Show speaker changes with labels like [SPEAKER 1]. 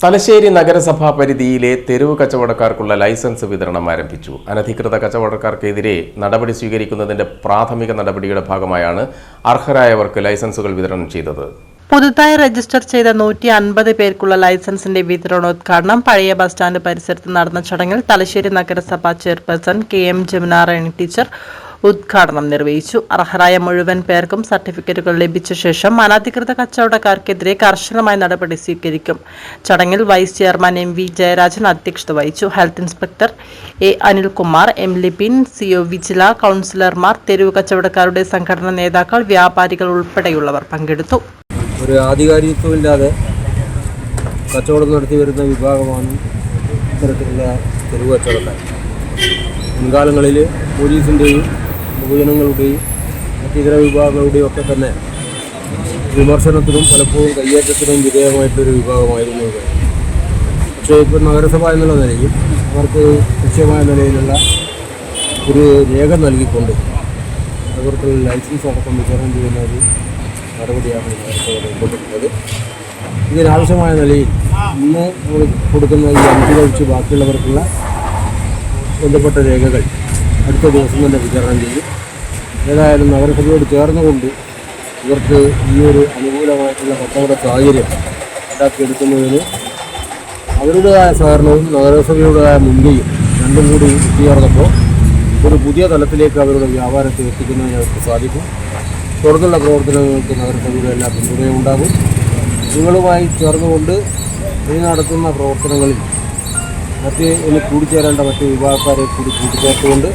[SPEAKER 1] തലശ്ശേരി നഗരസഭാ പരിധിയിലെ തെരുവ് കച്ചവടക്കാർക്കുള്ള ലൈസൻസ് വിതരണം ആരംഭിച്ചു. അനധികൃത കച്ചവടക്കാർക്കെതിരെ നടപടി സ്വീകരിക്കുന്നതിന്റെ പ്രാഥമിക നടപടിയുടെ ഭാഗമായാണ് അർഹരായവർക്ക് ലൈസൻസുകൾ വിതരണം ചെയ്തത്.
[SPEAKER 2] പുതുതായി രജിസ്റ്റർ ചെയ്ത 150 പേർക്കുള്ള ലൈസൻസിന്റെ വിതരണോദ്ഘാടനം പഴയ ബസ് സ്റ്റാൻഡ് പരിസരത്ത് നടന്ന ചടങ്ങിൽ തലശ്ശേരി നഗരസഭാ ചെയർപേഴ്സൺ KM ജമുന റാണി ടീച്ചർ ഉദ്ഘാടനം നിർവഹിച്ചു. അർഹരായ മുഴുവൻ പേർക്കും സർട്ടിഫിക്കറ്റുകൾ ലഭിച്ച ശേഷം അനധികൃത കച്ചവടക്കാർക്കെതിരെ കർശനമായ നടപടി സ്വീകരിക്കും. ചടങ്ങിൽ വൈസ് ചെയർമാൻ MV ജയരാജൻ അധ്യക്ഷത വഹിച്ചു. Health inspector A Anilkumar, M Lipin, CO Vijila, കൗൺസിലർമാർ, തെരുവ് കച്ചവടക്കാരുടെ സംഘടനാ നേതാക്കൾ, വ്യാപാരികൾ ഉൾപ്പെടെയുള്ളവർ പങ്കെടുത്തു.
[SPEAKER 3] ഒരു ആധികാരികത്വമില്ലാതെ കച്ചവടം നടത്തി വരുന്ന വിഭാഗമാണ് ഇത്തരത്തിലുള്ള തെരുവ് കച്ചവടക്കാർ. മുൻകാലങ്ങളിൽ പോലീസിൻ്റെയും പൊതുജനങ്ങളുടെയും മറ്റിതര വിഭാഗങ്ങളുടെയും ഒക്കെ തന്നെ വിമർശനത്തിനും പലപ്പോഴും കയ്യേറ്റത്തിനും വിധേയമായിട്ടൊരു വിഭാഗമായിരുന്നു ഇത്. പക്ഷേ ഇപ്പോൾ നഗരസഭ എന്നുള്ള നിലയിൽ അവർക്ക് കൃത്യമായ നിലയിലുള്ള ഒരു രേഖ നൽകിക്കൊണ്ട് അവർക്ക് ലൈസൻസ് അടക്കം വിതരണം ചെയ്യുന്ന ഒരു നടപടിയാണ് നഗരസഭ കൈക്കൊണ്ടിട്ടുള്ളത്. ഇതിനാവശ്യമായ നിലയിൽ ഇന്ന് കൊടുക്കുന്ന ഈ അഞ്ച് വെച്ച് ബാക്കിയുള്ളവർക്കുള്ള ബന്ധപ്പെട്ട രേഖകൾ അടുത്ത ദിവസം തന്നെ വിതരണം ചെയ്യും. ഏതായാലും നഗരസഭയോട് ചേർന്നുകൊണ്ട് ഇവർക്ക് ഈ ഒരു അനുകൂലമായിട്ടുള്ള കച്ചവട സാഹചര്യം ഉണ്ടാക്കിയെടുക്കുന്നതിന് അവരുടേതായ സഹകരണവും നഗരസഭയുടേതായ മുൻകൈയും രണ്ടും കൂടി എത്തിച്ചേർന്നപ്പോൾ ഒരു പുതിയ തലത്തിലേക്ക് അവരുടെ വ്യാപാരത്തെ എത്തിക്കുന്നതിന് അവർക്ക് സാധിക്കും. തുടർന്നുള്ള പ്രവർത്തനങ്ങൾക്ക് നഗരസഭയുടെ എല്ലാ പിന്തുണയും ഉണ്ടാകും. നിങ്ങളുമായി ചേർന്നുകൊണ്ട് ഇനി നടത്തുന്ന പ്രവർത്തനങ്ങളിൽ ഇനി കൂടിച്ചേരേണ്ട മറ്റ് വിഭാഗക്കാരെ കൂടി കൂട്ടിച്ചേർത്തുകൊണ്ട്